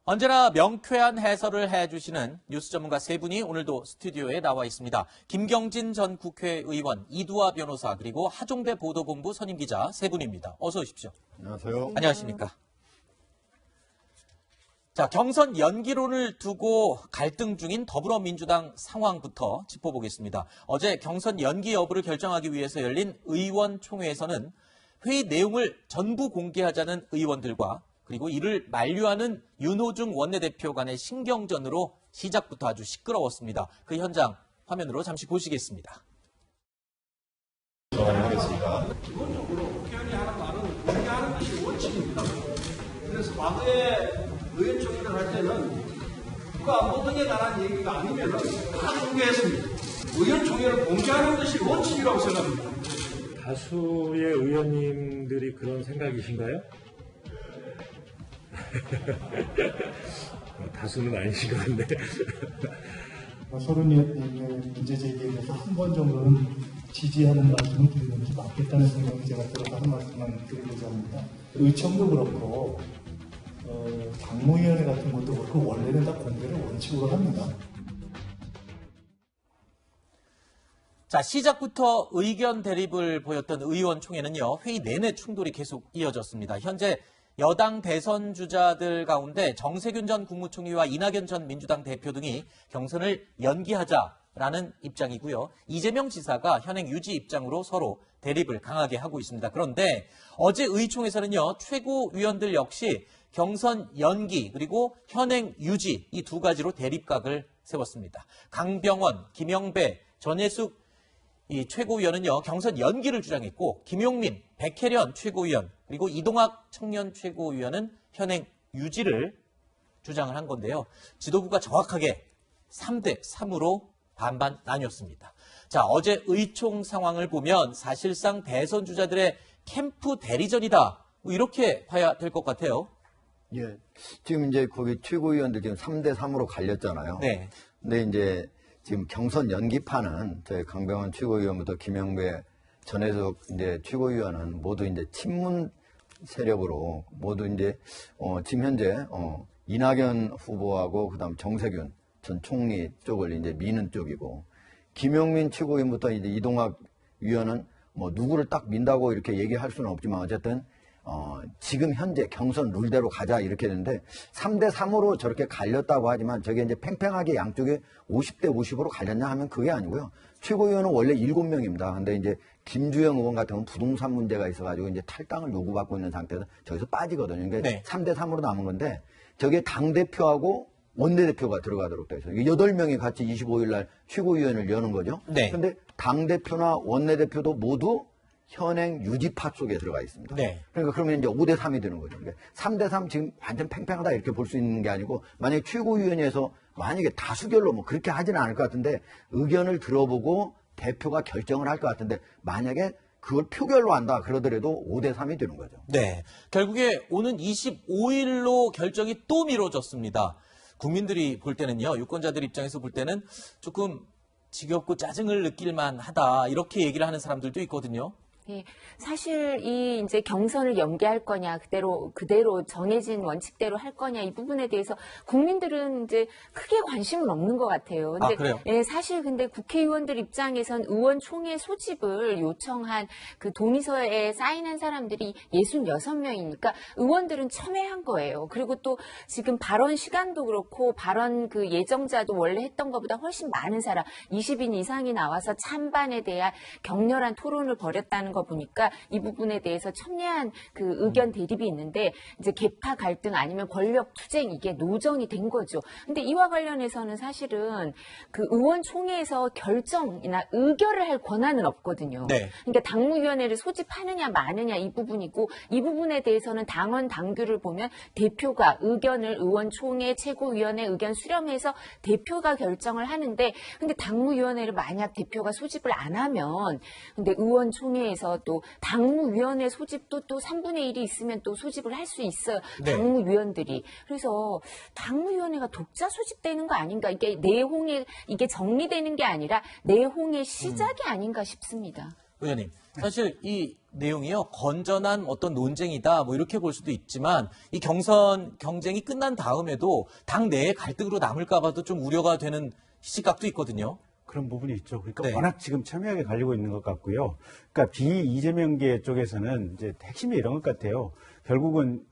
언제나 명쾌한 해설을 해주시는 뉴스 전문가 세 분이 오늘도 스튜디오에 나와 있습니다. 김경진 전 국회의원, 이두화 변호사, 그리고 하종배 보도본부 선임기자 세 분입니다. 어서 오십시오. 안녕하세요. 안녕하십니까. 자, 경선 연기론을 두고 갈등 중인 더불어민주당 상황부터 짚어보겠습니다. 어제 경선 연기 여부를 결정하기 위해서 열린 의원총회에서는 회의 내용을 전부 공개하자는 의원들과 그리고 이를 만류하는 윤호중 원내대표 간의 신경전으로 시작부터 아주 시끄러웠습니다. 그 현장 화면으로 잠시 보시겠습니다. 기본적으로 국회의원이 하는 말은 공개하는 것이 원칙입니다. 그래서 과거에 의원총회를 할 때는 누가 모든에 관한 얘기가 아니면 다 공개했습니다. 의원총회를 공개하는 것이 원칙이라고 생각합니다. 다수의 의원님들이 그런 생각이신가요? 다수는 아니신 것 같네. 서른여덟 문제 제기에 대해서 한 번 정도는 지지하는 말씀을 드리는 게 맞겠다는 생각이 제가 들어서 한 말씀만 드리고자 합니다. 의총도 그렇고 당무위원회 같은 것도 그렇고 원래는 다 공개를 원칙으로 합니다. 자, 시작부터 의견 대립을 보였던 의원총회는요, 회의 내내 충돌이 계속 이어졌습니다. 현재 여당 대선 주자들 가운데 정세균 전 국무총리와 이낙연 전 민주당 대표 등이 경선을 연기하자라는 입장이고요. 이재명 지사가 현행 유지 입장으로 서로 대립을 강하게 하고 있습니다. 그런데 어제 의총에서는요, 최고위원들 역시 경선 연기 그리고 현행 유지 이 두 가지로 대립각을 세웠습니다. 강병원, 김영배, 전해숙 이 최고위원은요, 경선 연기를 주장했고, 김용민, 백혜련 최고위원, 그리고 이동학 청년 최고위원은 현행 유지를 주장을 한 건데요. 지도부가 정확하게 3대3으로 반반 나뉘었습니다. 자, 어제 의총 상황을 보면 사실상 대선 주자들의 캠프 대리전이다. 이렇게 봐야 될 것 같아요. 예. 지금 이제 거기 최고위원들 지금 3대3으로 갈렸잖아요. 네. 근데 이제 지금 경선 연기파는 저희 강병원 최고위원부터 김영배, 전해석 이제 최고위원은 모두 이제 친문 세력으로 모두 이제 지금 현재 이낙연 후보하고 그다음 정세균 전 총리 쪽을 이제 미는 쪽이고, 김용민 최고위원부터 이제 이동학 위원은 뭐 누구를 딱 민다고 이렇게 얘기할 수는 없지만 어쨌든 지금 현재 경선 룰대로 가자 이렇게 되는데 3대3으로 저렇게 갈렸다고 하지만 저게 이제 팽팽하게 양쪽에 50대 50으로 갈렸냐 하면 그게 아니고요. 최고위원은 원래 7명입니다. 근데 이제 김주영 의원 같은 경우는 부동산 문제가 있어가지고 이제 탈당을 요구받고 있는 상태에서 저기서 빠지거든요. 그러니까 네. 3대3으로 남은 건데 저게 당대표하고 원내대표가 들어가도록 돼 있어요. 8명이 같이 25일 날 최고위원을 여는 거죠. 네. 근데 당대표나 원내대표도 모두 현행 유지파 속에 들어가 있습니다. 네. 그러니까 그러면 이제 5대3이 되는 거죠. 그러니까 3대3 지금 완전 팽팽하다 이렇게 볼 수 있는 게 아니고, 만약에 최고위원회에서 만약에 다수결로 뭐 그렇게 하지는 않을 것 같은데 의견을 들어보고 대표가 결정을 할 것 같은데, 만약에 그걸 표결로 한다 그러더라도 5대3이 되는 거죠. 네. 결국에 오는 25일로 결정이 또 미뤄졌습니다. 국민들이 볼 때는요, 유권자들 입장에서 볼 때는 조금 지겹고 짜증을 느낄만 하다, 이렇게 얘기를 하는 사람들도 있거든요. 네, 사실 이 이제 경선을 연기할 거냐, 그대로 정해진 원칙대로 할 거냐, 이 부분에 대해서 국민들은 이제 크게 관심은 없는 것 같아요. 근데 그래요? 예, 사실 근데 국회의원들 입장에선 의원총회 소집을 요청한 그 동의서에 사인한 사람들이 66명이니까 의원들은 첨예한 거예요. 그리고 또 지금 발언 시간도 그렇고 발언 그 예정자도 원래 했던 것보다 훨씬 많은 사람, 20인 이상이 나와서 찬반에 대한 격렬한 토론을 벌였다는 거 보니까 이 부분에 대해서 첨예한 그 의견 대립이 있는데, 이제 계파 갈등 아니면 권력 투쟁, 이게 노정이 된 거죠. 근데 이와 관련해서는 사실은 그 의원총회에서 결정이나 의결을 할 권한은 없거든요. 네. 그러니까 당무위원회를 소집하느냐 마느냐 이 부분이고, 이 부분에 대해서는 당원 당규를 보면 대표가 의견을 의원총회 최고위원회 의견 수렴해서 대표가 결정을 하는데, 근데 당무위원회를 만약 대표가 소집을 안 하면, 근데 의원총회에서 또 당무위원회 소집도 또 3분의 1이 있으면 또 소집을 할 수 있어요. 네. 당무위원들이. 그래서 당무위원회가 독자 소집되는 거 아닌가. 이게 내홍에, 이게 정리되는 게 아니라 내홍의 시작이 아닌가 싶습니다. 의원님, 사실 이 내용이요, 건전한 어떤 논쟁이다, 뭐 이렇게 볼 수도 있지만, 이 경선 경쟁이 끝난 다음에도 당 내의 갈등으로 남을까봐도 좀 우려가 되는 시각도 있거든요. 그런 부분이 있죠. 그러니까 네. 워낙 지금 첨예하게 갈리고 있는 것 같고요. 그러니까 비이재명계 쪽에서는 이제 핵심이 이런 것 같아요. 결국은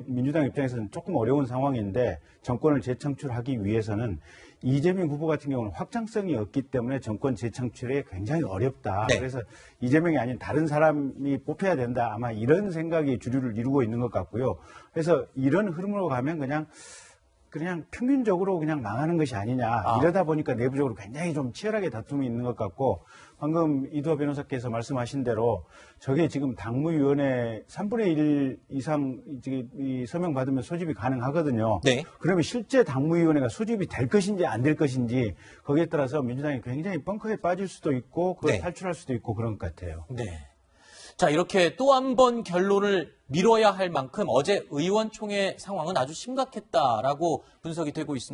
민주당 입장에서는 조금 어려운 상황인데 정권을 재창출하기 위해서는 이재명 후보 같은 경우는 확장성이 없기 때문에 정권 재창출에 굉장히 어렵다. 네. 그래서 이재명이 아닌 다른 사람이 뽑혀야 된다. 아마 이런 생각이 주류를 이루고 있는 것 같고요. 그래서 이런 흐름으로 가면 그냥 평균적으로 그냥 망하는 것이 아니냐. 이러다 보니까 내부적으로 굉장히 좀 치열하게 다툼이 있는 것 같고, 방금 이두하 변호사께서 말씀하신 대로 저게 지금 당무위원회 3분의 1 이상 이 서명 받으면 소집이 가능하거든요. 네. 그러면 실제 당무위원회가 소집이 될 것인지 안 될 것인지 거기에 따라서 민주당이 굉장히 벙커에 빠질 수도 있고 그걸 네. 탈출할 수도 있고 그런 것 같아요. 네. 자, 이렇게 또 한 번 결론을 미뤄야 할 만큼 어제 의원총회 상황은 아주 심각했다라고 분석이 되고 있습니다.